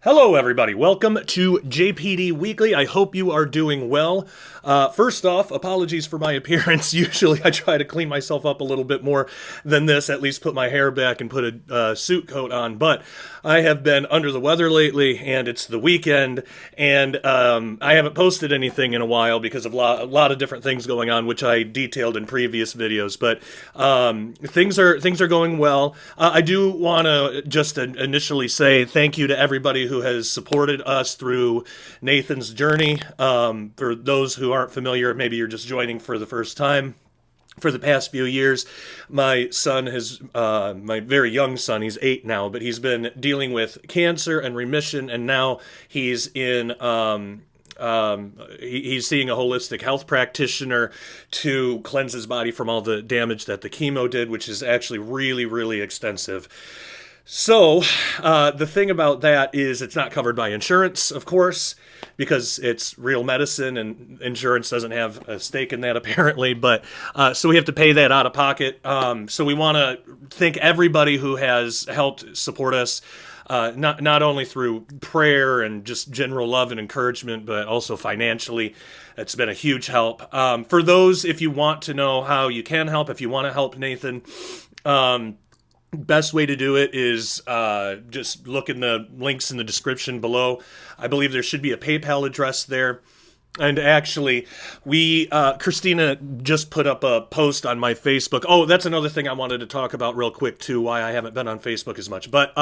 Hello, everybody. Welcome to JPD Weekly. I hope you are doing well. First off, apologies for my appearance. Usually I try to clean myself up a little bit more than this, at least put my hair back and put a suit coat on. But I have been under the weather lately, and it's the weekend, and I haven't posted anything in a while because of a lot of different things going on, which I detailed in previous videos. But things are going well. I do want to just initially say thank you to everybody who has supported us through Nathan's journey. For those who aren't familiar, maybe you're just joining for the first time. For the past few years, my son has, my very young son, he's 8 now, but he's been dealing with cancer and remission, and now he's in, he's seeing a holistic health practitioner to cleanse his body from all the damage that the chemo did, which is actually really, really extensive. So, the thing about that is it's not covered by insurance, of course, because it's real medicine and insurance doesn't have a stake in that apparently, but so we have to pay that out of pocket. So we want to thank everybody who has helped support us, not only through prayer and just general love and encouragement, but also financially. It's been a huge help. For those, if you want to know how you can help, if you want to help Nathan, best way to do it is just look in the links in the description below. I believe there should be a PayPal address there. And actually, Christina just put up a post on my Facebook. Oh, that's another thing I wanted to talk about real quick, too, why I haven't been on Facebook as much. But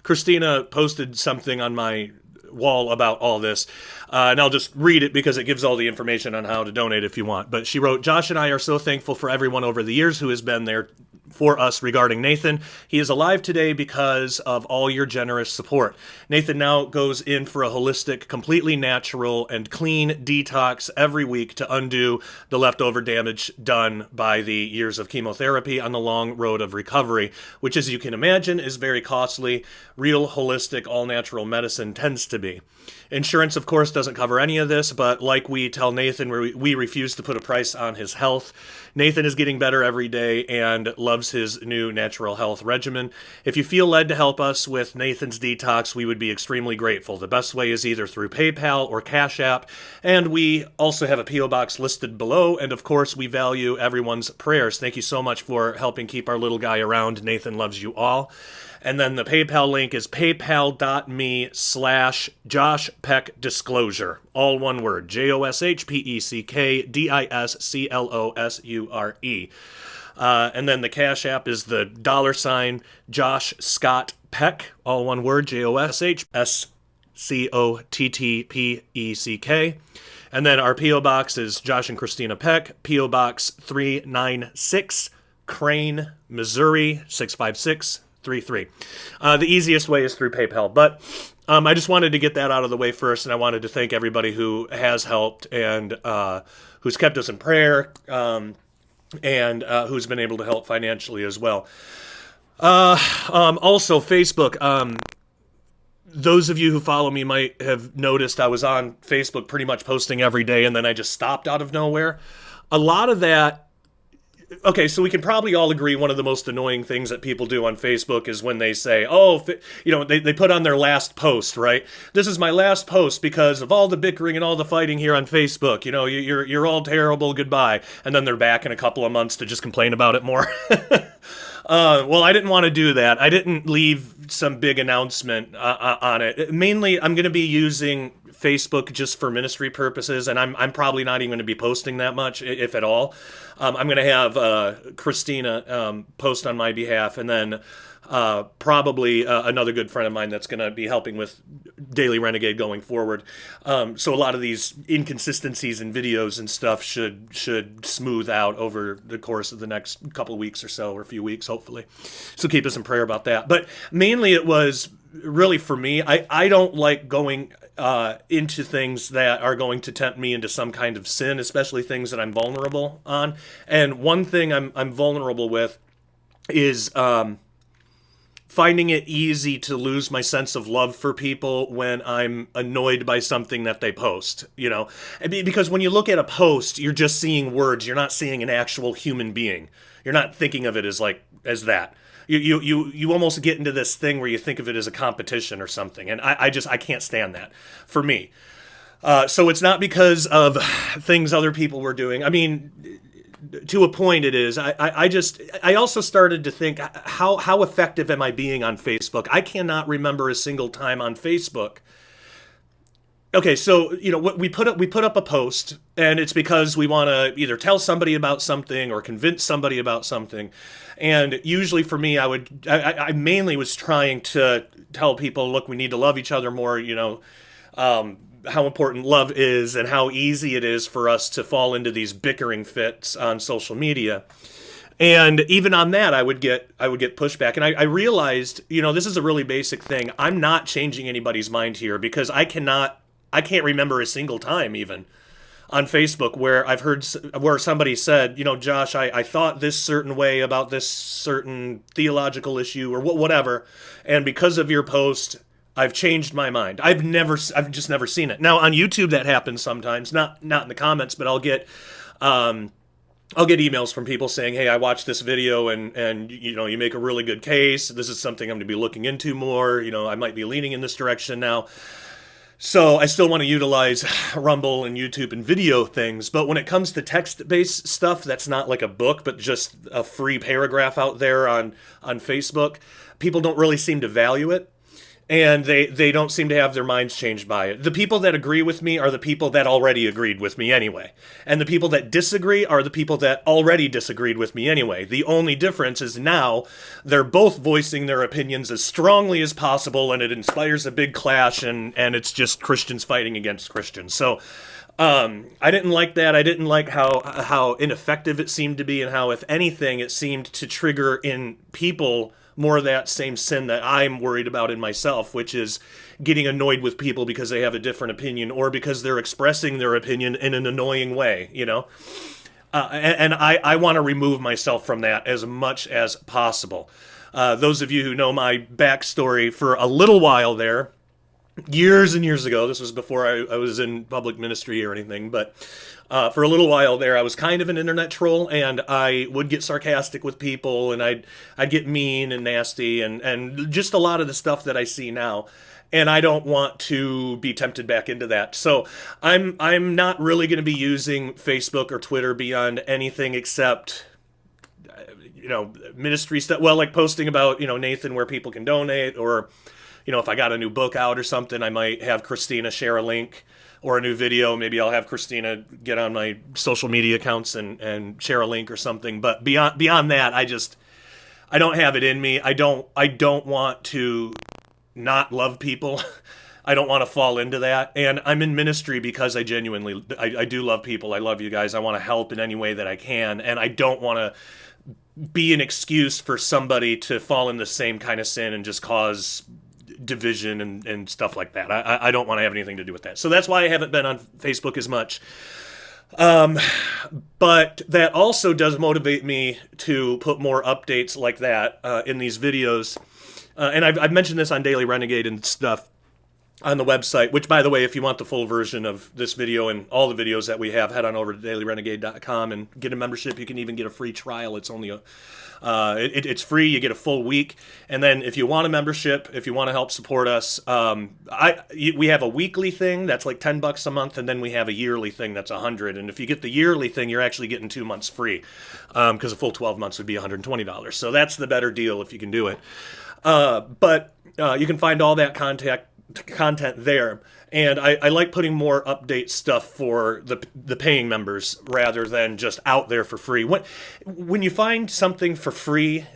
Christina posted something on my wall about all this, and I'll just read it because it gives all the information on how to donate if you want. But she wrote, "Josh and I are so thankful for everyone over the years who has been there for us regarding Nathan. He is alive today because of all your generous support. Nathan now goes in for a holistic, completely natural and clean detox every week to undo the leftover damage done by the years of chemotherapy on the long road of recovery, which, as you can imagine, is very costly. Real holistic, all-natural medicine tends to be. Insurance, of course, doesn't cover any of this, but like we tell Nathan, we refuse to put a price on his health. Nathan is getting better every day and loves his new natural health regimen. If you feel led to help us with Nathan's detox, we would be extremely grateful. The best way is either through PayPal or Cash App, and we also have a P.O. box listed below, and of course, we value everyone's prayers. Thank you so much for helping keep our little guy around. Nathan loves you all." And then the PayPal link is paypal.me/Josh Peck Disclosure. All one word. JoshPeckDisclosure. And then the Cash App is the $ Josh Scott Peck. All one word. JoshScottPeck. And then our P.O. Box is Josh and Christina Peck. P.O. Box 396, Crane, Missouri 65633. The easiest way is through PayPal, but I just wanted to get that out of the way first, and I wanted to thank everybody who has helped and who's kept us in prayer and who's been able to help financially as well. Also, Facebook. Those of you who follow me might have noticed I was on Facebook pretty much posting every day, and then I just stopped out of nowhere. A lot of that. Okay, so we can probably all agree one of the most annoying things that people do on Facebook is when they say, they put on their last post, right? This is my last post because of all the bickering and all the fighting here on Facebook. You know, you're all terrible, goodbye. And then they're back in a couple of months to just complain about it more. Well, I didn't want to do that. I didn't leave some big announcement on it. Mainly, I'm going to be using Facebook just for ministry purposes, and I'm probably not even going to be posting that much, if at all. I'm going to have Christina post on my behalf, and then probably another good friend of mine that's going to be helping with Daily Renegade going forward. So a lot of these inconsistencies in videos and stuff should smooth out over the course of the next couple of weeks or so, or a few weeks, hopefully. So keep us in prayer about that. But mainly it was really for me. I don't like going into things that are going to tempt me into some kind of sin, especially things that I'm vulnerable on. And one thing I'm vulnerable with is finding it easy to lose my sense of love for people when I'm annoyed by something that they post, you know? Because when you look at a post, you're just seeing words. You're not seeing an actual human being. You're not thinking of it as that. You almost get into this thing where you think of it as a competition or something, and I can't stand that for me. So it's not because of things other people were doing. I mean, to a point it is. I also started to think, how effective am I being on Facebook? I cannot remember a single time on Facebook. Okay, so we put up a post, and it's because we want to either tell somebody about something or convince somebody about something. And usually for me, I mainly was trying to tell people, look, we need to love each other more. How important love is and how easy it is for us to fall into these bickering fits on social media. And even on that, I would get pushback. And I realized, this is a really basic thing. I'm not changing anybody's mind here, because I can't remember a single time even on Facebook where I've heard where somebody said, Josh, I thought this certain way about this certain theological issue or whatever, and because of your post, I've changed my mind. I've just never seen it. Now on YouTube that happens sometimes, not in the comments, but I'll get emails from people saying, hey, I watched this video and you make a really good case. This is something I'm going to be looking into more. I might be leaning in this direction now. So I still want to utilize Rumble and YouTube and video things, but when it comes to text-based stuff that's not like a book, but just a free paragraph out there on Facebook, people don't really seem to value it. And they don't seem to have their minds changed by it. The people that agree with me are the people that already agreed with me anyway. And the people that disagree are the people that already disagreed with me anyway. The only difference is now they're both voicing their opinions as strongly as possible, and it inspires a big clash, and it's just Christians fighting against Christians. So I didn't like that. I didn't like how ineffective it seemed to be, and how, if anything, it seemed to trigger in people more of that same sin that I'm worried about in myself, which is getting annoyed with people because they have a different opinion or because they're expressing their opinion in an annoying way, and I want to remove myself from that as much as possible. Those of you who know my backstory, for a little while there, years and years ago, this was before I was in public ministry or anything, but for a little while there, I was kind of an internet troll, and I would get sarcastic with people, and I'd get mean and nasty, and just a lot of the stuff that I see now. And I don't want to be tempted back into that. So I'm not really going to be using Facebook or Twitter beyond anything except ministry stuff. Well, like posting about Nathan where people can donate, or if I got a new book out or something, I might have Christina share a link. Or a new video, maybe I'll have Christina get on my social media accounts and share a link or something. But beyond that, I don't have it in me. I don't want to not love people. I don't want to fall into that. And I'm in ministry because I genuinely do love people. I love you guys. I want to help in any way that I can. And I don't want to be an excuse for somebody to fall in the same kind of sin and just cause division and stuff like that. I don't want to have anything to do with that. So that's why I haven't been on Facebook as much. But that also does motivate me to put more updates like that in these videos. And I've mentioned this on Daily Renegade and stuff on the website, which, by the way, if you want the full version of this video and all the videos that we have, head on over to dailyrenegade.com and get a membership. You can even get a free trial. It's only it's free. You get a full week. And then if you want a membership, if you want to help support us, we have a weekly thing that's like $10 a month, and then we have a yearly thing that's $100. And if you get the yearly thing, you're actually getting 2 months free, because a full 12 months would be $120. So that's the better deal if you can do it. But you can find all that content there, and I like putting more update stuff for the paying members rather than just out there for free. When you find something for free,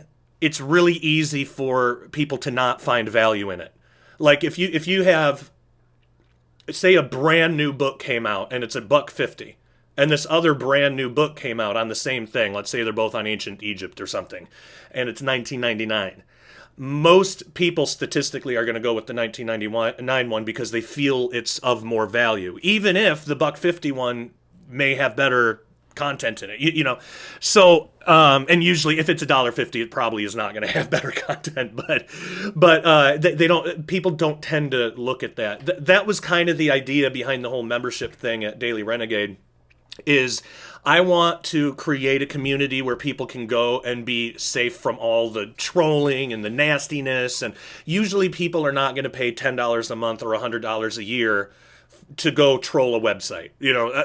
it's really easy for people to not find value in it. Like if you have, say, a brand new book came out and it's $1.50, and this other brand new book came out on the same thing. Let's say they're both on ancient Egypt or something, and it's $19.99. Most people statistically are going to go with the $19.99 one because they feel it's of more value, even if the $1.50 one may have better content in it. So and usually if it's $1.50, it probably is not going to have better content. But they don't. People don't tend to look at that. That was kind of the idea behind the whole membership thing at Daily Renegade. is I want to create a community where people can go and be safe from all the trolling and the nastiness. And usually people are not going to pay $10 a month or $100 a year to go troll a website.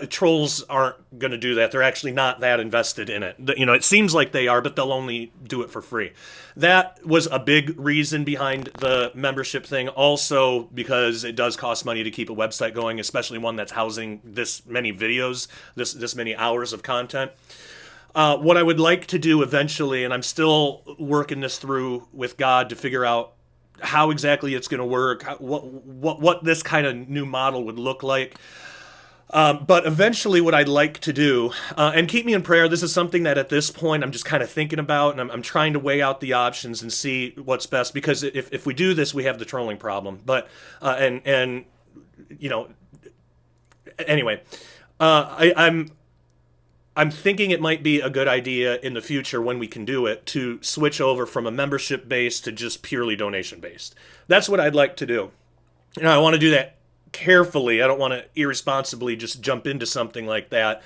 Trolls aren't going to do that. They're actually not that invested in it. It seems like they are, but they'll only do it for free. That was a big reason behind the membership thing. Also, because it does cost money to keep a website going, especially one that's housing this many videos, this many hours of content. What I would like to do eventually, and I'm still working this through with God to figure out how exactly it's going to work, what this kind of new model would look like. But eventually what I'd like to do, and keep me in prayer, this is something that at this point I'm just kind of thinking about, and I'm trying to weigh out the options and see what's best, because if we do this, we have the trolling problem. But, anyway, I'm thinking it might be a good idea in the future, when we can do it, to switch over from a membership base to just purely donation based. That's what I'd like to do. I want to do that carefully. I don't want to irresponsibly just jump into something like that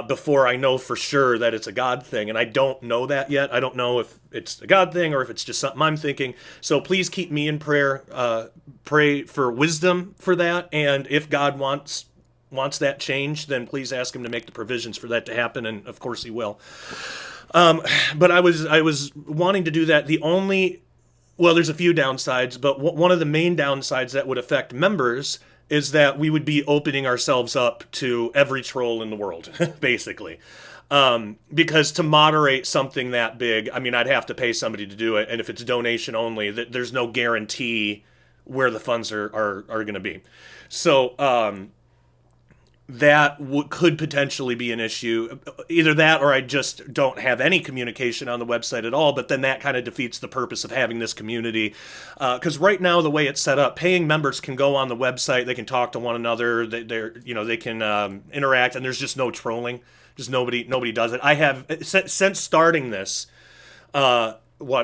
before I know for sure that it's a God thing. And I don't know that yet. I don't know if it's a God thing or if it's just something I'm thinking. So please keep me in prayer. Pray for wisdom for that. And if God wants that change, then please ask him to make the provisions for that to happen, and of course he will. But I was wanting to do that. There's a few downsides, but one of the main downsides that would affect members is that we would be opening ourselves up to every troll in the world, basically. Because to moderate something that big, I'd have to pay somebody to do it, and if it's donation only, there's no guarantee where the funds are going to be. So, that could potentially be an issue. Either that, or I just don't have any communication on the website at all, but then that kind of defeats the purpose of having this community. Because right now, the way it's set up, paying members can go on the website, they can talk to one another, they can interact, and there's just no trolling. Just nobody does it. I have, since starting this,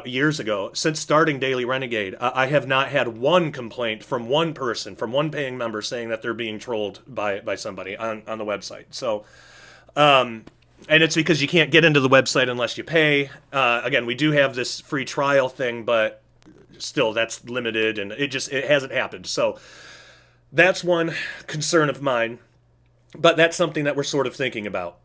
years ago, since starting Daily Renegade, I have not had one complaint from one person, from one paying member, saying that they're being trolled by somebody on the website. So, and it's because you can't get into the website unless you pay. Again, we do have this free trial thing, but still, that's limited, and it hasn't happened. So that's one concern of mine, but that's something that we're sort of thinking about.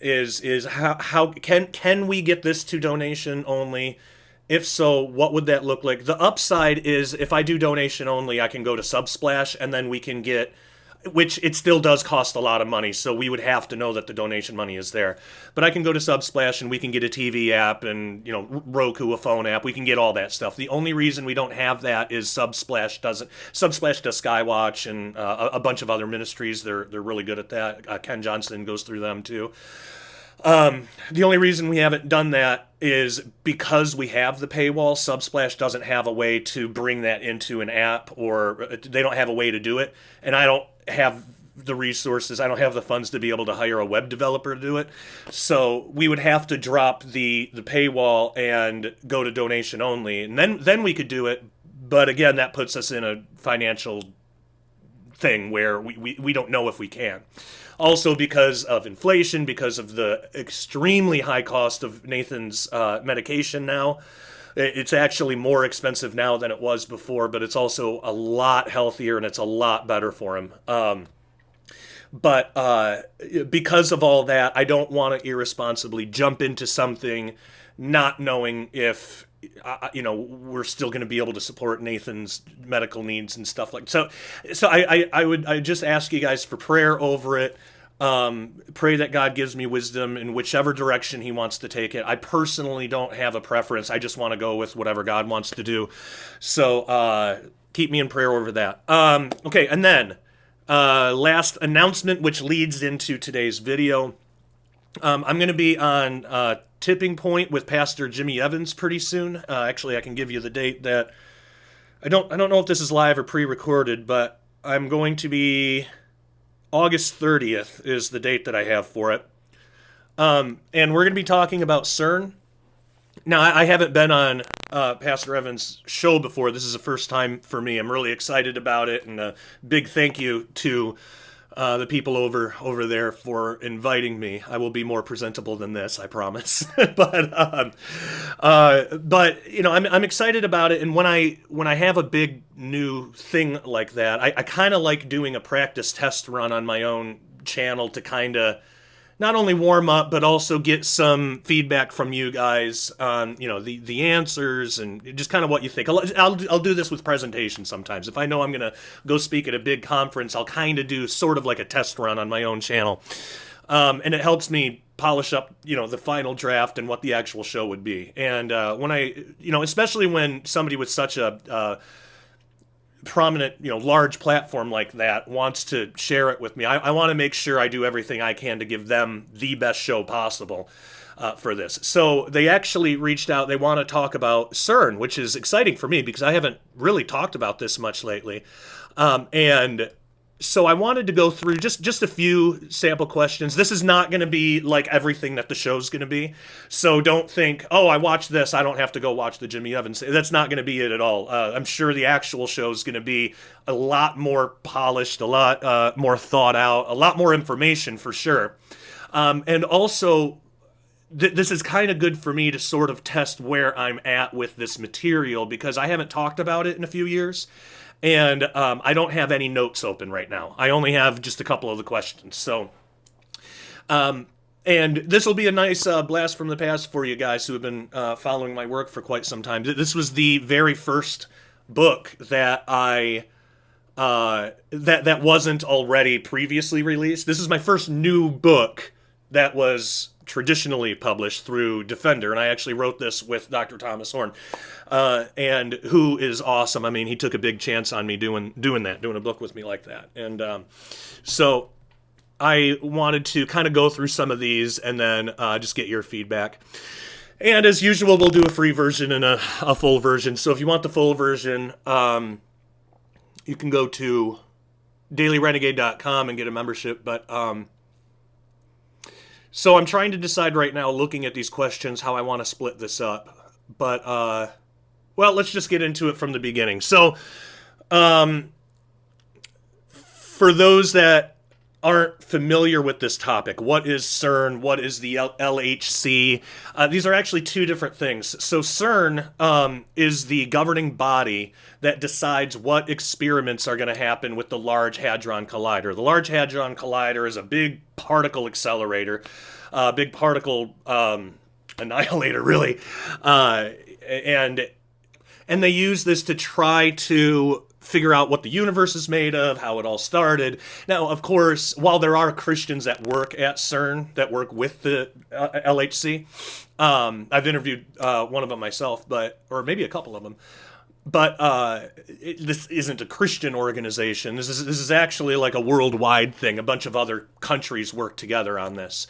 Is how can we get this to donation only? If so, what would that look like? The upside is, if I do donation only, I can go to Subsplash, and then we can get, which it still does cost a lot of money, so we would have to know that the donation money is there. But I can go to Subsplash, and we can get a TV app, and Roku, a phone app. We can get all that stuff. The only reason we don't have that is Subsplash does Skywatch and a bunch of other ministries. They're really good at that. Ken Johnson goes through them too. The only reason we haven't done that is because we have the paywall. Subsplash doesn't have a way to bring that into an app, or they don't have a way to do it. And I don't have the resources. I don't have the funds to be able to hire a web developer to do it. So we would have to drop the paywall and go to donation only. And then we could do it. But again, that puts us in a financial thing where we don't know if we can. Also, because of inflation, because of the extremely high cost of Nathan's medication now, it's actually more expensive now than it was before, but it's also a lot healthier and it's a lot better for him. But because of all that, I don't want to irresponsibly jump into something not knowing if we're still going to be able to support Nathan's medical needs and stuff like that. So I just ask you guys for prayer over it. Pray that God gives me wisdom in whichever direction he wants to take it. I personally don't have a preference. I just want to go with whatever God wants to do. So keep me in prayer over that. Okay, and then last announcement, which leads into today's video. I'm going to be on Tipping Point with Pastor Jimmy Evans pretty soon. Actually, I can give you the date that I don't know if this is live or pre-recorded, but I'm going to be August 30th is the date that I have for it. And we're going to be talking about CERN. Now, I haven't been on Pastor Evans' show before. This is the first time for me. I'm really excited about it, and a big thank you to the people over there for inviting me. I will be more presentable than this, I promise. But I'm excited about it. And when I have a big new thing like that, I kind of like doing a practice test run on my own channel to kind of not only warm up, but also get some feedback from you guys on, the answers and just kind of what you think. I'll do this with presentations sometimes. If I know I'm going to go speak at a big conference, I'll kind of do sort of like a test run on my own channel. And it helps me polish up, the final draft and what the actual show would be. And when especially when somebody with such a prominent, large platform like that wants to share it with me, I want to make sure I do everything I can to give them the best show possible for this. So they actually reached out. They want to talk about CERN, which is exciting for me because I haven't really talked about this much lately. And so I wanted to go through just a few sample questions. This is not going to be like everything that the show's going to be. So don't think, oh, I watched this, I don't have to go watch the Jimmy Evans. That's not going to be it at all. I'm sure the actual show is going to be a lot more polished, a lot more thought out, a lot more information for sure. And also, this is kind of good for me to sort of test where I'm at with this material because I haven't talked about it in a few years. And I don't have any notes open right now. I only have just a couple of the questions. So, and this will be a nice blast from the past for you guys who have been following my work for quite some time. This was the very first book that that wasn't already previously released. This is my first new book that was traditionally published through Defender, and I actually wrote this with Dr. Thomas Horn, and who is awesome. I mean, he took a big chance on me doing a book with me like that, and so I wanted to kind of go through some of these and then just get your feedback. And as usual, we'll do a free version and a full version. So if you want the full version, you can go to dailyrenegade.com and get a membership, but so I'm trying to decide right now, looking at these questions, how I want to split this up. But, well, let's just get into it from the beginning. So, for those that aren't familiar with this topic, what is CERN? What is the LHC? These are actually two different things. So CERN is the governing body that decides what experiments are going to happen with the Large Hadron Collider. The Large Hadron Collider is a big particle accelerator, big particle annihilator, really. And they use this to try to figure out what the universe is made of, how it all started. Now, of course, while there are Christians that work at CERN, that work with the LHC, I've interviewed one of them myself, or maybe a couple of them, but this isn't a Christian organization. This is actually like a worldwide thing. A bunch of other countries work together on this.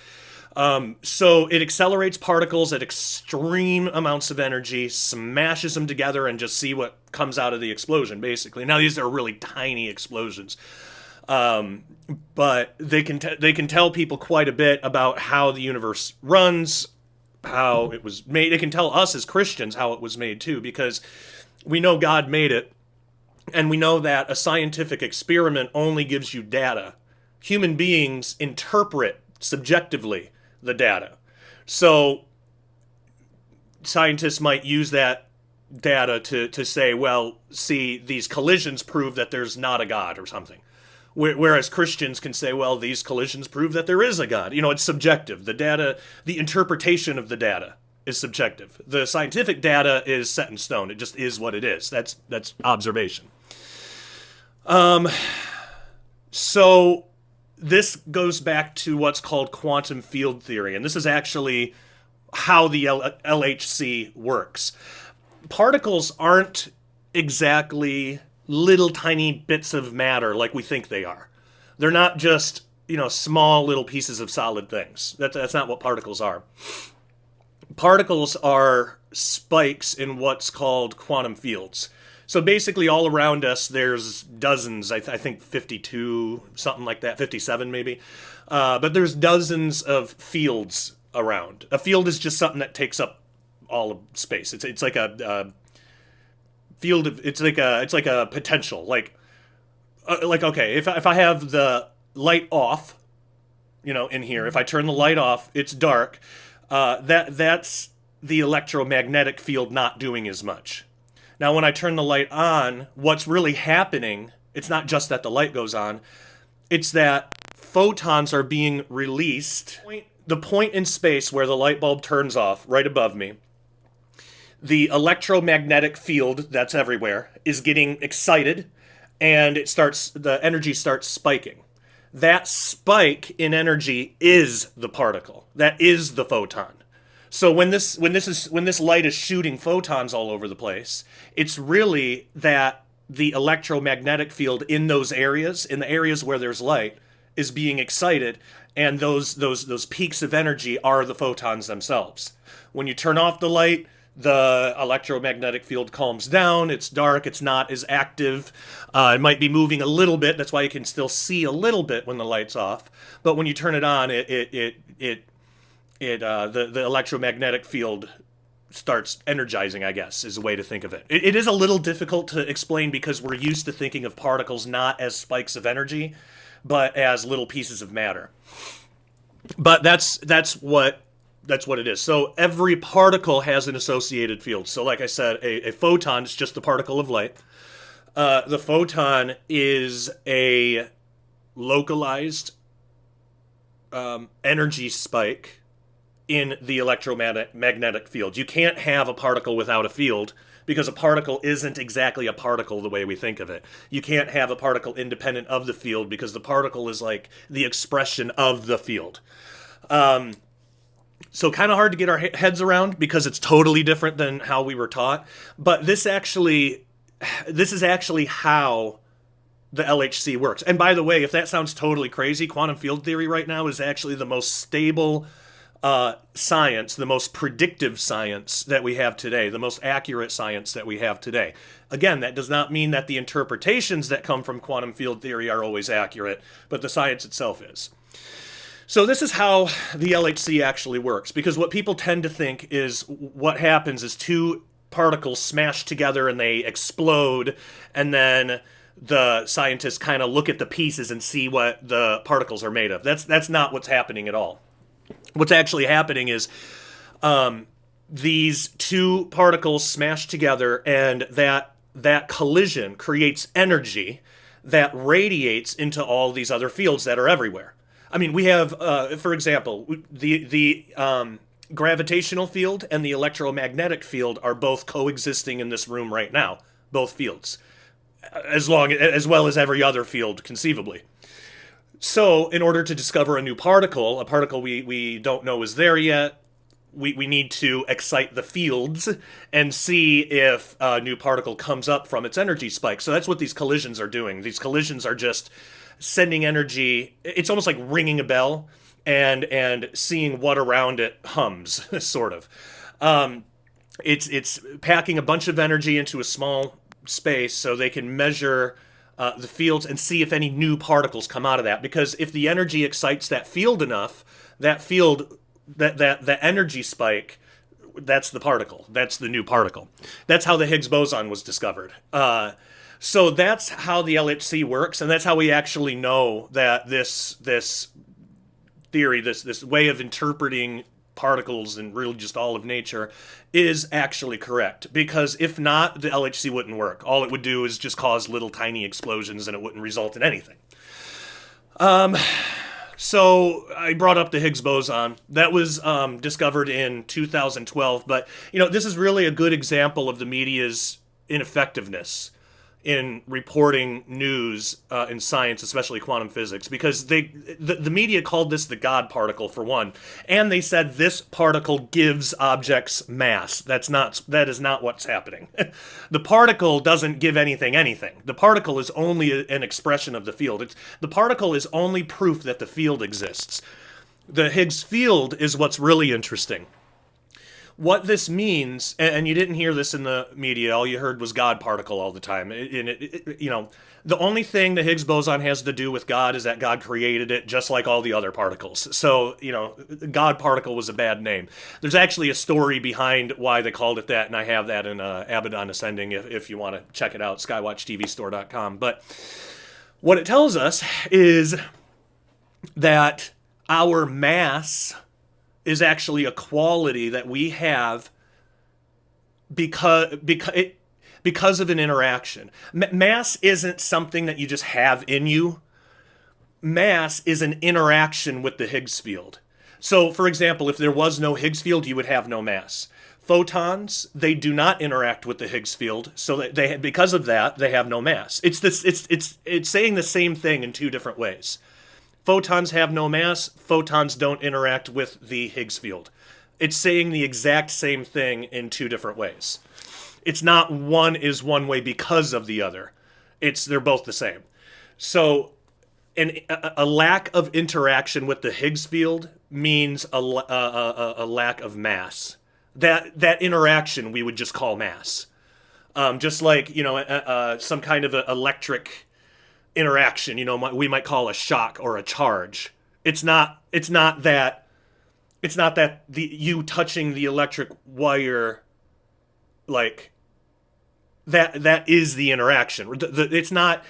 So it accelerates particles at extreme amounts of energy, smashes them together, and just see what comes out of the explosion, basically. Now, these are really tiny explosions. But they can tell people quite a bit about how the universe runs, how it was made. They can tell us as Christians how it was made, too, because we know God made it, and we know that a scientific experiment only gives you data. Human beings interpret subjectively the data. So scientists might use that data to say, well, see, these collisions prove that there's not a God or something. Whereas Christians can say, well, these collisions prove that there is a God. It's subjective. The data, the interpretation of the data is subjective. The scientific data is set in stone. It just is what it is. That's observation. So this goes back to what's called quantum field theory, and this is actually how the LHC works. Particles aren't exactly little tiny bits of matter like we think they are. They're not just, small little pieces of solid things. That's not what particles are. Particles are spikes in what's called quantum fields. So basically all around us there's dozens, I think 52, something like that, 57 maybe. But there's dozens of fields around. A field is just something that takes up all of space. It's like a field of, it's like a potential. Like okay, if I have the light off, in here, if I turn the light off, it's dark. That's the electromagnetic field not doing as much. Now, when I turn the light on, what's really happening, it's not just that the light goes on, it's that photons are being released. The point in space where the light bulb turns off, right above me, the electromagnetic field that's everywhere is getting excited, and the energy starts spiking. That spike in energy is the particle. That is the photon. So when this light is shooting photons all over the place, it's really that the electromagnetic field in those areas, in the areas where there's light, is being excited, and those peaks of energy are the photons themselves. When you turn off the light, the electromagnetic field calms down. It's dark. It's not as active. It might be moving a little bit. That's why you can still see a little bit when the light's off. But when you turn it on, the electromagnetic field starts energizing, I guess, is a way to think of it. It is a little difficult to explain because we're used to thinking of particles not as spikes of energy, but as little pieces of matter. But that's what it is. So every particle has an associated field. So like I said, a photon is just the particle of light. The photon is a localized energy spike in the electromagnetic field. You can't have a particle without a field, because a particle isn't exactly a particle the way we think of it. You can't have a particle independent of the field, because the particle is like the expression of the field. So kind of hard to get our heads around because it's totally different than how we were taught. But this is actually how the LHC works. And by the way, if that sounds totally crazy, quantum field theory right now is actually the most stable science, the most predictive science that we have today, the most accurate science that we have today. Again, that does not mean that the interpretations that come from quantum field theory are always accurate, but the science itself is. So this is how the LHC actually works, because what people tend to think is what happens is two particles smash together and they explode, and then the scientists kind of look at the pieces and see what the particles are made of. That's not what's happening at all. What's actually happening is these two particles smash together, and that collision creates energy that radiates into all these other fields that are everywhere. I mean, we have, for example, the gravitational field and the electromagnetic field are both coexisting in this room right now, both fields, as well as every other field conceivably. So, in order to discover a new particle, a particle we don't know is there yet, we need to excite the fields and see if a new particle comes up from its energy spike. So that's what these collisions are doing. These collisions are just sending energy. It's almost like ringing a bell and seeing what around it hums, sort of. It's packing a bunch of energy into a small space so they can measure the fields and see if any new particles come out of that. Because if the energy excites that field enough, that field, that energy spike, that's the particle. That's the new particle. That's how the Higgs boson was discovered. So that's how the LHC works, and that's how we actually know that this theory, this way of interpreting particles and really just all of nature is actually correct. Because if not, the LHC wouldn't work. All it would do is just cause little tiny explosions, and it wouldn't result in anything. So I brought up the Higgs boson. That was discovered in 2012, but this is really a good example of the media's ineffectiveness in reporting news in science, especially quantum physics, because the media called this the God particle, for one, and they said this particle gives objects mass. That is not what's happening. The particle doesn't give anything. The particle is only an expression of the field. The particle is only proof that the field exists. The Higgs field is what's really interesting. What this means, and you didn't hear this in the media, all you heard was God particle all the time. The only thing the Higgs boson has to do with God is that God created it, just like all the other particles. So, God particle was a bad name. There's actually a story behind why they called it that, and I have that in Abaddon Ascending if you want to check it out, skywatchtvstore.com. But what it tells us is that our mass is actually a quality that we have because of an interaction. Mass isn't something that you just have in you. Mass is an interaction with the Higgs field. So, for example, if there was no Higgs field, you would have no mass. Photons, they do not interact with the Higgs field, so they because of that, they have no mass. It's saying the same thing in two different ways. Photons have no mass, photons don't interact with the Higgs field. It's saying the exact same thing in two different ways. It's not one is one way because of the other. They're both the same. So a lack of interaction with the Higgs field means a lack of mass. That interaction we would just call mass. Just like, some kind of electric interaction, we might call a shock or a charge. It's not that you touching the electric wire, like that is the interaction. It's not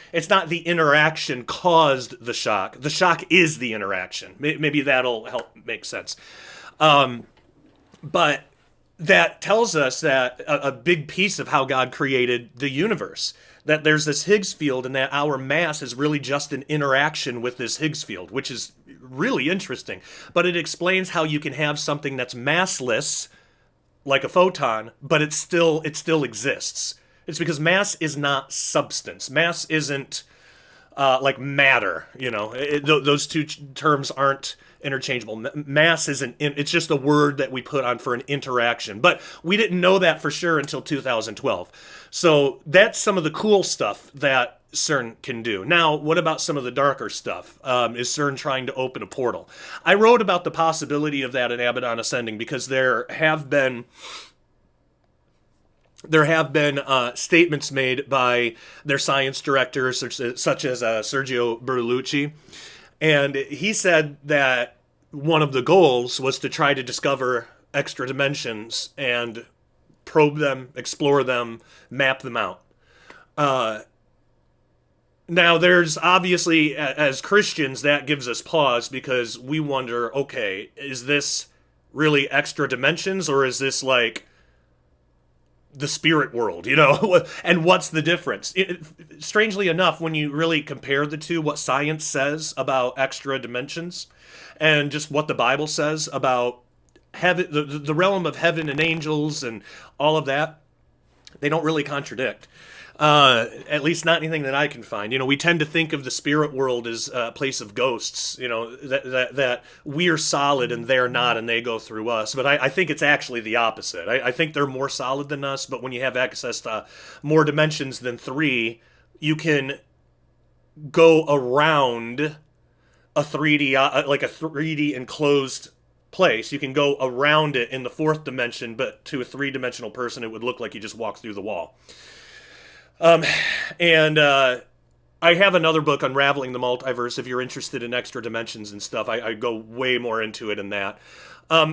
the interaction caused the shock. The shock is the interaction. Maybe that'll help make sense. But that tells us that a big piece of how God created the universe, that there's this Higgs field and that our mass is really just an interaction with this Higgs field, which is really interesting. But it explains how you can have something that's massless, like a photon, but it still exists. It's because mass is not substance. Mass isn't like matter. Those two terms aren't interchangeable. Mass isn't. It's just a word that we put on for an interaction. But we didn't know that for sure until 2012. So that's some of the cool stuff that CERN can do. Now, what about some of the darker stuff? Is CERN trying to open a portal? I wrote about the possibility of that in Abaddon Ascending because there have been statements made by their science directors, such as Sergio Bertolucci, and he said that one of the goals was to try to discover extra dimensions and probe them, explore them, map them out. Now, there's obviously, as Christians, that gives us pause because we wonder, okay, is this really extra dimensions or is this like the spirit world, and what's the difference? Strangely enough, when you really compare the two, what science says about extra dimensions and just what the Bible says about heaven, the realm of heaven and angels and all of that, they don't really contradict. At least not anything that I can find. We tend to think of the spirit world as a place of ghosts, that we're solid and they're not and they go through us. But I think it's actually the opposite. I think they're more solid than us, but when you have access to more dimensions than 3, you can go around a 3D, like a 3D enclosed place. You can go around it in the 4th dimension, but to a 3-dimensional person, it would look like you just walked through the wall. I have another book, Unraveling the Multiverse, if you're interested in extra dimensions and stuff. I go way more into it in that.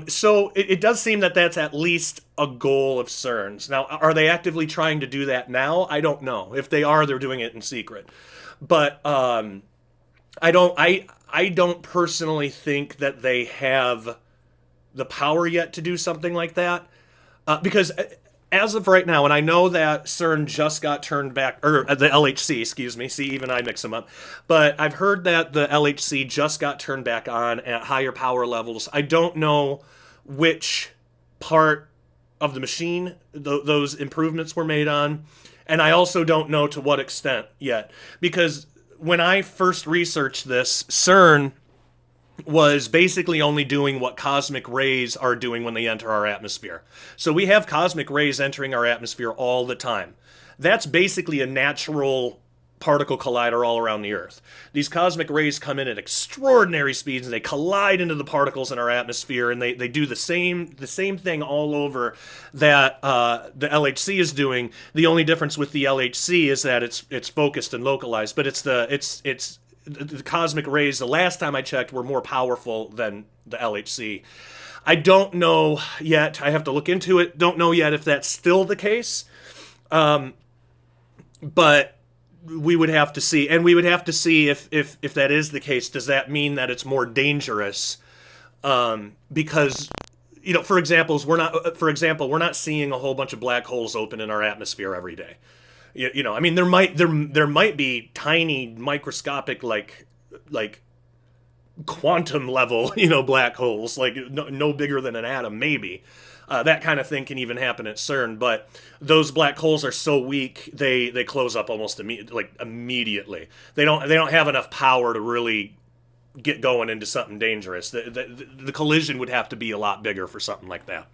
So it does seem that that's at least a goal of CERN's. Now, are they actively trying to do that now? I don't know. If they are, they're doing it in secret. But I don't personally think that they have the power yet to do something like that. Because as of right now, and I know that CERN just got turned back, or the LHC, excuse me, see, even I mix them up, but I've heard that the LHC just got turned back on at higher power levels. I don't know which part of the machine those improvements were made on, and I also don't know to what extent yet, because when I first researched this, CERN was basically only doing what cosmic rays are doing when they enter our atmosphere. So we have cosmic rays entering our atmosphere all the time. That's basically a natural particle collider all around the Earth. These cosmic rays come in at extraordinary speeds and they collide into the particles in our atmosphere, and they do the same thing all over that the LHC is doing. The only difference with the LHC is that it's focused and localized, but it's the cosmic rays, the last time I checked, were more powerful than the LHC. I don't know yet. I have to look into it. Don't know yet if that's still the case. But we would have to see, and we would have to see if that is the case. Does that mean that it's more dangerous? Because, for example, we're not seeing a whole bunch of black holes open in our atmosphere every day. I mean, there might be tiny microscopic like quantum level black holes, like no bigger than an atom, maybe. That kind of thing can even happen at CERN, but those black holes are so weak they close up almost immediately. They don't have enough power to really get going into something dangerous. The collision would have to be a lot bigger for something like that.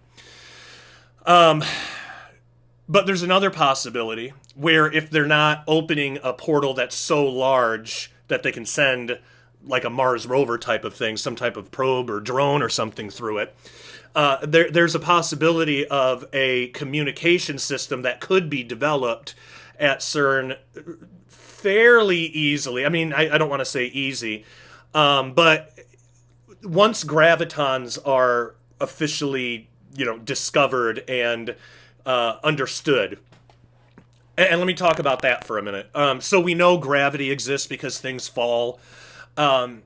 But there's another possibility where if they're not opening a portal that's so large that they can send like a Mars rover type of thing, some type of probe or drone or something through it, there's a possibility of a communication system that could be developed at CERN fairly easily. I mean, I don't want to say easy, but once gravitons are officially, discovered and understood. And let me talk about that for a minute. So we know gravity exists because things fall. And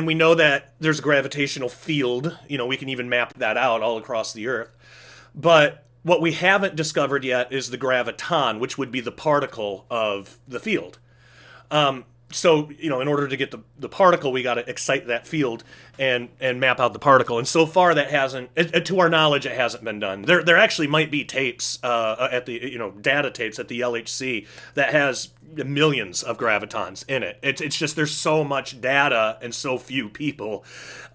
we know that there's a gravitational field. We can even map that out all across the Earth. But what we haven't discovered yet is the graviton, which would be the particle of the field. So, in order to get the particle, we got to excite that field and map out the particle. And so far, that hasn't, to our knowledge, it hasn't been done. There actually might be tapes at the, data tapes at the LHC that has millions of gravitons in it. It's just there's so much data and so few people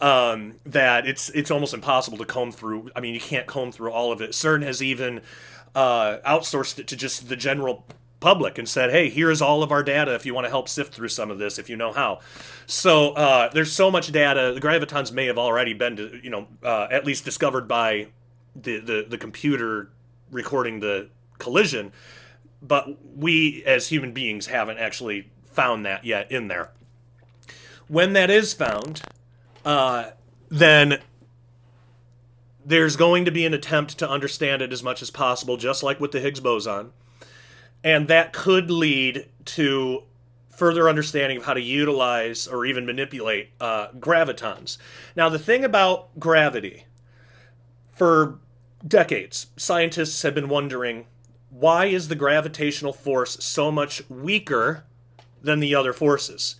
that it's almost impossible to comb through. I mean, you can't comb through all of it. CERN has even outsourced it to just the general public and said, hey, here's all of our data if you want to help sift through some of this, if you know how. So there's so much data. The gravitons may have already been, at least discovered by the computer recording the collision, but we as human beings haven't actually found that yet in there. When that is found, then there's going to be an attempt to understand it as much as possible, just like with the Higgs boson. And that could lead to further understanding of how to utilize or even manipulate gravitons. Now, the thing about gravity, for decades, scientists have been wondering, why is the gravitational force so much weaker than the other forces?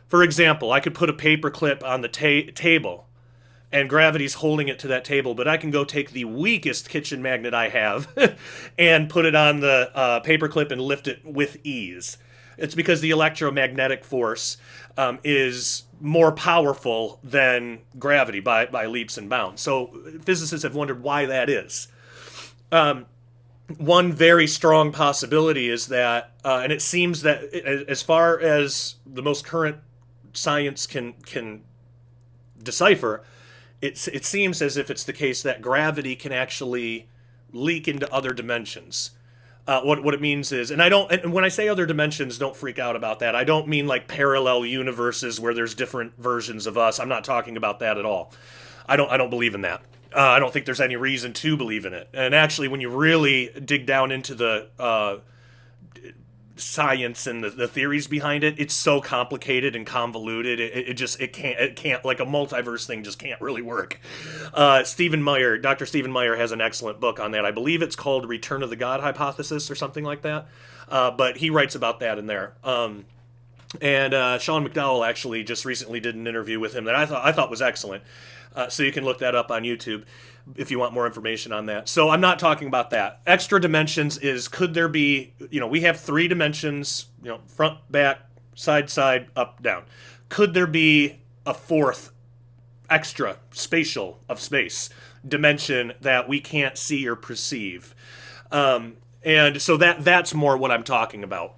For example, I could put a paperclip on the table, and gravity's holding it to that table, but I can go take the weakest kitchen magnet I have and put it on the paperclip and lift it with ease. It's because the electromagnetic force is more powerful than gravity by leaps and bounds. So physicists have wondered why that is. One very strong possibility is that, and it seems that as far as the most current science can decipher, it seems as if it's the case that gravity can actually leak into other dimensions. What it means is, and when I say other dimensions, don't freak out about that. I don't mean like parallel universes where there's different versions of us. I'm not talking about that at all. I don't believe in that. I don't think there's any reason to believe in it. And actually, when you really dig down into the science and the theories behind it, it's so complicated and convoluted. It can't like a multiverse thing just can't really work. Dr. Stephen Meyer has an excellent book on that. I believe it's called Return of the God Hypothesis or something like that. But he writes about that in there. And Sean McDowell actually just recently did an interview with him that I thought was excellent. So you can look that up on YouTube if you want more information on that. So I'm not talking about that. Extra dimensions is, could there be, we have 3 dimensions, front, back, side, up, down. Could there be a 4th extra spatial of space dimension that we can't see or perceive? And so that's more what I'm talking about.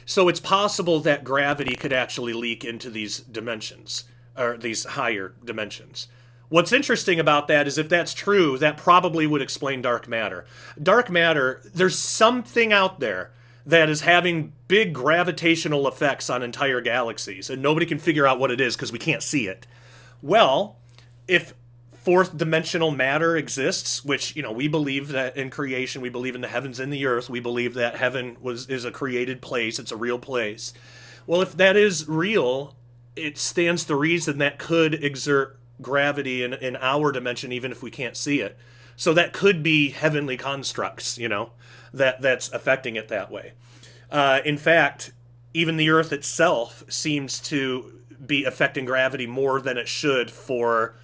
So it's possible that gravity could actually leak into these dimensions, or these higher dimensions. What's interesting about that is if that's true, that probably would explain dark matter. Dark matter, there's something out there that is having big gravitational effects on entire galaxies, and nobody can figure out what it is because we can't see it. Well, if fourth dimensional matter exists, which, we believe that in creation, we believe in the heavens and the earth, we believe that heaven is a created place, it's a real place. Well, if that is real, it stands to reason that could exert gravity in our dimension, even if we can't see it. So that could be heavenly constructs, that's affecting it that way. In fact, even the earth itself seems to be affecting gravity more than it should for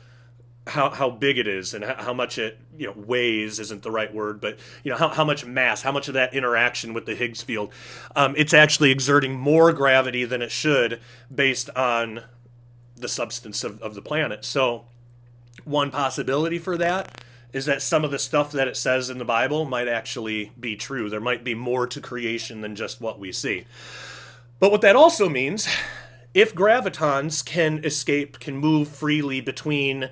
how big it is and how much it weighs isn't the right word, but how much mass, how much of that interaction with the Higgs field, it's actually exerting more gravity than it should based on the substance of the planet. So one possibility for that is that some of the stuff that it says in the Bible might actually be true. There might be more to creation than just what we see. But what that also means, if gravitons can move freely between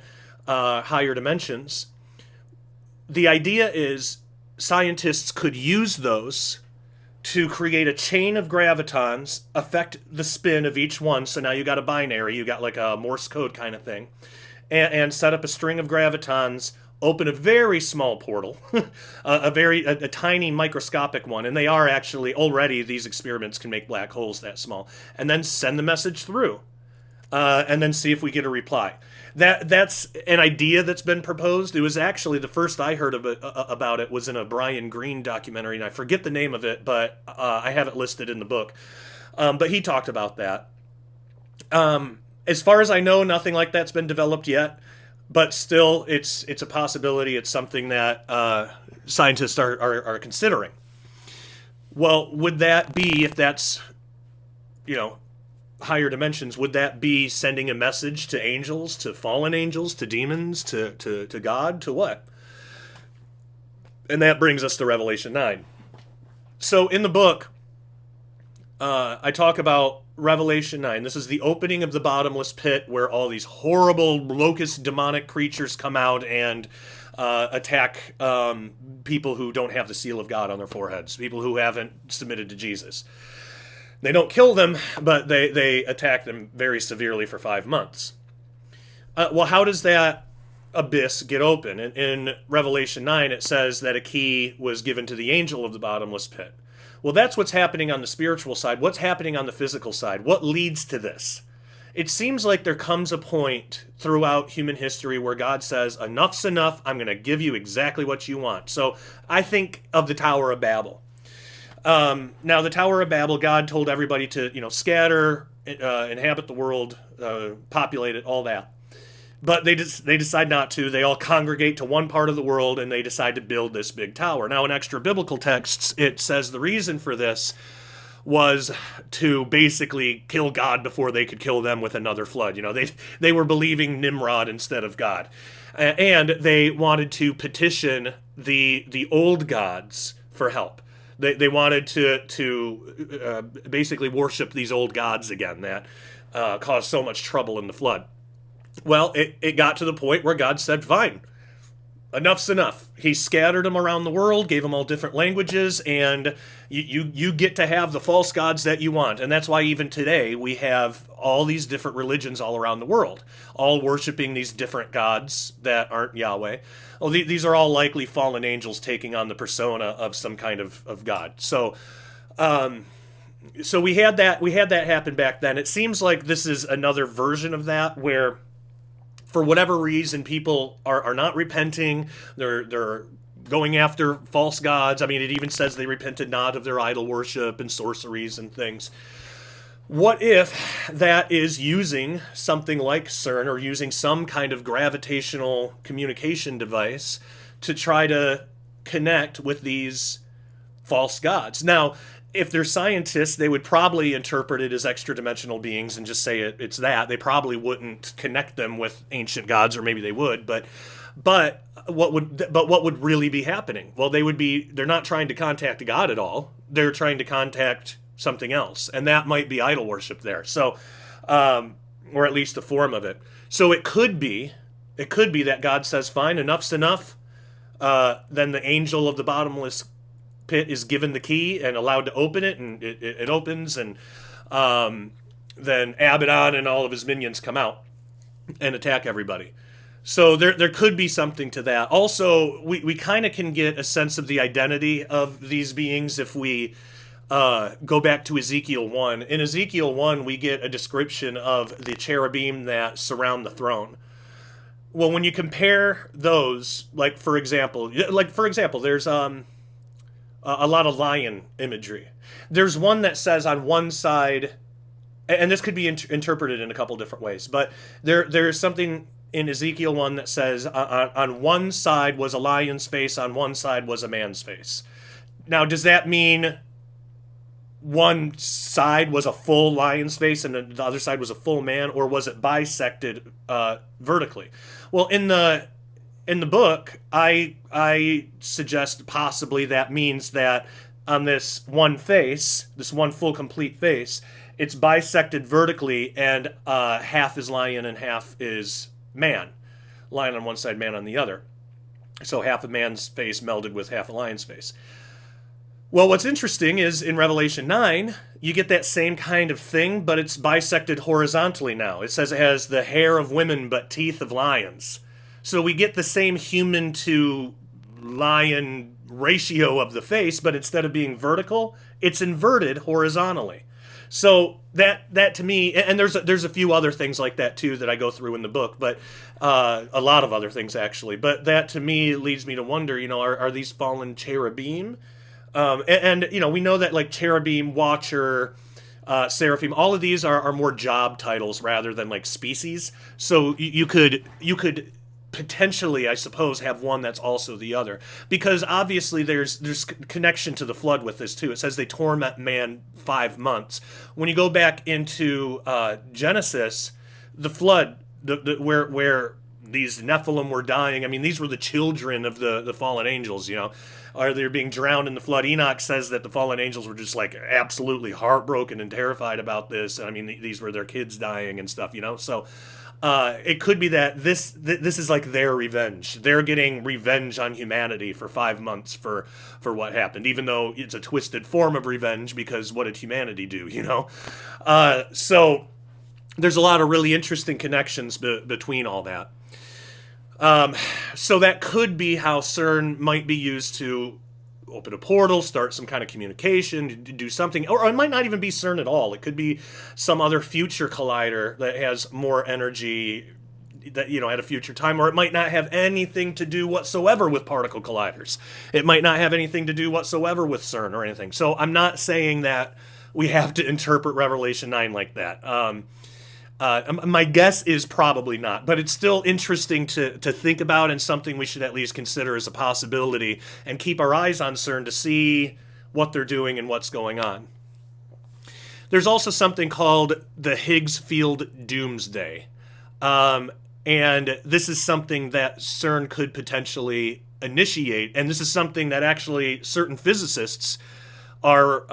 higher dimensions, the idea is scientists could use those to create a chain of gravitons, affect the spin of each one. So now you got a binary, you got like a Morse code kind of thing, and set up a string of gravitons, open a very small portal, a tiny microscopic one, and they are actually already, these experiments can make black holes that small, and then send the message through, and then see if we get a reply. That's an idea that's been proposed. It was actually the first I heard about it was in a Brian Greene documentary, and I forget the name of it, but I have it listed in the book. But he talked about that. As far as I know, nothing like that's been developed yet, but still, it's a possibility. It's something that scientists are considering. Well, would that be, if that's, higher dimensions, would that be sending a message to angels, to fallen angels, to demons, to God, to what? And that brings us to Revelation 9. So in the book, I talk about Revelation 9. This is the opening of the bottomless pit where all these horrible locust demonic creatures come out and attack people who don't have the seal of God on their foreheads, people who haven't submitted to Jesus. They don't kill them, but they attack them very severely for 5 months. Well, how does that abyss get open? In Revelation 9, it says that a key was given to the angel of the bottomless pit. Well, that's what's happening on the spiritual side. What's happening on the physical side? What leads to this? It seems like there comes a point throughout human history where God says, enough's enough, I'm going to give you exactly what you want. So I think of the Tower of Babel. Now, the Tower of Babel, God told everybody to, scatter, inhabit the world, populate it, all that. But they decide not to. They all congregate to one part of the world, and they decide to build this big tower. Now, in extra biblical texts, it says the reason for this was to basically kill God before they could kill them with another flood. They were believing Nimrod instead of God. And they wanted to petition the old gods for help. They wanted to basically worship these old gods again that caused so much trouble in the flood. Well, it got to the point where God said, fine, enough's enough. He scattered them around the world, gave them all different languages, and you get to have the false gods that you want. And that's why even today we have all these different religions all around the world, all worshiping these different gods that aren't Yahweh. Well, these are all likely fallen angels taking on the persona of some kind of god. So we had that happen back then. It seems like this is another version of that where, for whatever reason, people are not repenting. They're going after false gods. I mean, it even says they repented not of their idol worship and sorceries and things. What if that is using something like CERN or using some kind of gravitational communication device to try to connect with these false gods? Now, if they're scientists, they would probably interpret it as extra-dimensional beings and just say it's that. They probably wouldn't connect them with ancient gods, or maybe they would. But what would really be happening? Well, they're not trying to contact God at all. They're trying to contact something else, and that might be idol worship there. So, or at least a form of it. So it could be that God says, "Fine, enough's enough." Then the angel of the bottomless pit is given the key and allowed to open it, and it opens, and then Abaddon and all of his minions come out and attack everybody. So there could be something to that. Also, we kind of can get a sense of the identity of these beings if we go back to Ezekiel 1. In Ezekiel 1, we get a description of the cherubim that surround the throne. Well, when you compare those, like for example, there's a lot of lion imagery. There's one that says on one side, and this could be interpreted in a couple different ways, but there's something in Ezekiel 1 that says on one side was a lion's face, on one side was a man's face. Now, does that mean one side was a full lion's face and the other side was a full man, or was it bisected vertically? Well, in the book, I suggest possibly that means that on this one face, this one full complete face, it's bisected vertically, and half is lion and half is man. Lion on one side, man on the other. So half a man's face melded with half a lion's face. Well, what's interesting is in Revelation 9, you get that same kind of thing, but it's bisected horizontally now. It says it has the hair of women but teeth of lions. So we get the same human to lion ratio of the face, but instead of being vertical, it's inverted horizontally. So that to me, and there's a few other things like that too that I go through in the book, but a lot of other things actually. But that to me leads me to wonder, are these fallen cherubim? And we know that like cherubim, watcher, seraphim, all of these are more job titles rather than like species. So you could potentially, I suppose, have one that's also the other, because obviously there's connection to the flood with this too. It says they torment man 5 months. When you go back into Genesis, the flood, where these Nephilim were dying. I mean, these were the children of the fallen angels. Or they're being drowned in the flood. Enoch says that the fallen angels were just like absolutely heartbroken and terrified about this. I mean, these were their kids dying and stuff. So. It could be that this is like their revenge. They're getting revenge on humanity for 5 months for what happened, even though it's a twisted form of revenge, because what did humanity do, So there's a lot of really interesting connections between all that. So that could be how CERN might be used to open a portal, start some kind of communication, do something. Or it might not even be CERN at all. It could be some other future collider that has more energy that, at a future time. Or it might not have anything to do whatsoever with particle colliders. It might not have anything to do whatsoever with CERN or anything. So I'm not saying that we have to interpret Revelation 9 like that. My guess is probably not, but it's still interesting to think about, and something we should at least consider as a possibility, and keep our eyes on CERN to see what they're doing and what's going on. There's also something called the Higgs field doomsday, and this is something that CERN could potentially initiate, and this is something that actually certain physicists are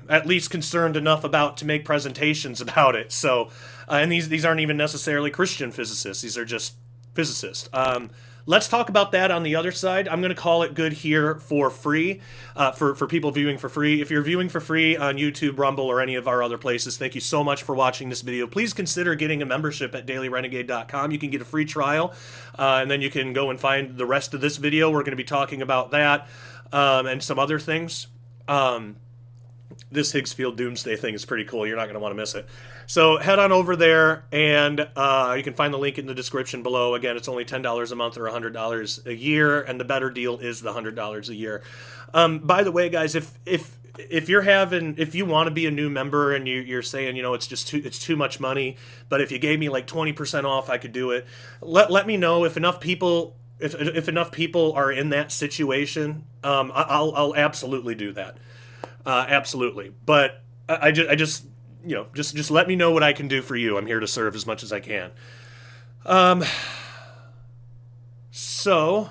at least concerned enough about to make presentations about it. So, and these aren't even necessarily Christian physicists. These are just physicists. Let's talk about that on the other side. I'm going to call it good here for free, for people viewing for free. If you're viewing for free on YouTube, Rumble, or any of our other places, thank you so much for watching this video. Please consider getting a membership at dailyrenegade.com. You can get a free trial, and then you can go and find the rest of this video. We're going to be talking about that and some other things. This Higgs field doomsday thing is pretty cool. You're not going to want to miss it. So head on over there, and you can find the link in the description below. Again, it's only $10 a month or $100 a year, and the better deal is the $100 a year. By the way, guys, if you want to be a new member and you're saying, it's too much money, but if you gave me like 20% off, I could do it. Let me know if enough people. If enough people are in that situation, I'll absolutely do that. Absolutely. But I just let me know what I can do for you. I'm here to serve as much as I can. So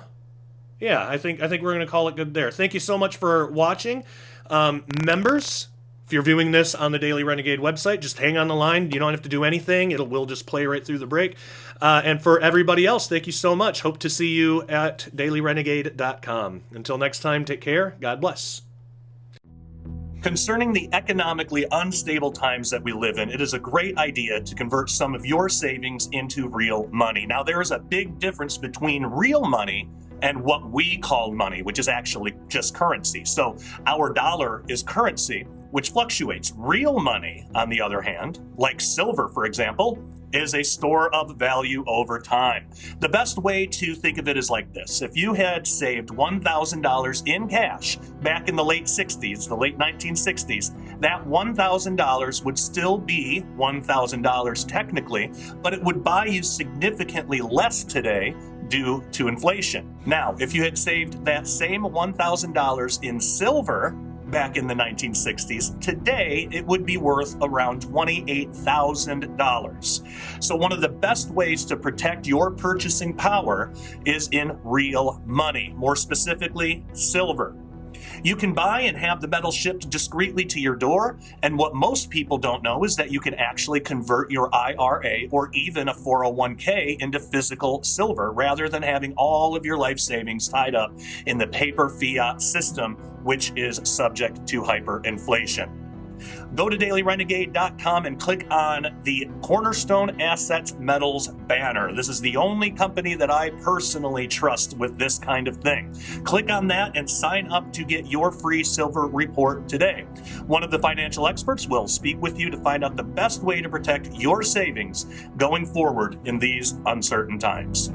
yeah, I think we're going to call it good there. Thank you so much for watching. Members, if you're viewing this on the Daily Renegade website, just hang on the line. You don't have to do anything. We'll just play right through the break. And for everybody else, thank you so much. Hope to see you at dailyrenegade.com. Until next time, take care. God bless. Concerning the economically unstable times that we live in, it is a great idea to convert some of your savings into real money. Now, there is a big difference between real money and what we call money, which is actually just currency. So our dollar is currency, which fluctuates. Real money, on the other hand, like silver, for example, is a store of value over time. The best way to think of it is like this. If you had saved $1,000 in cash back in the late 60s, the late 1960s, that $1,000 would still be $1,000 technically, but it would buy you significantly less today due to inflation. Now, if you had saved that same $1,000 in silver back in the 1960s, today it would be worth around $28,000. So one of the best ways to protect your purchasing power is in real money, more specifically, silver. You can buy and have the metal shipped discreetly to your door, and what most people don't know is that you can actually convert your IRA or even a 401k into physical silver rather than having all of your life savings tied up in the paper fiat system, which is subject to hyperinflation. Go to dailyrenegade.com and click on the Cornerstone Assets Metals banner. This is the only company that I personally trust with this kind of thing. Click on that and sign up to get your free silver report today. One of the financial experts will speak with you to find out the best way to protect your savings going forward in these uncertain times.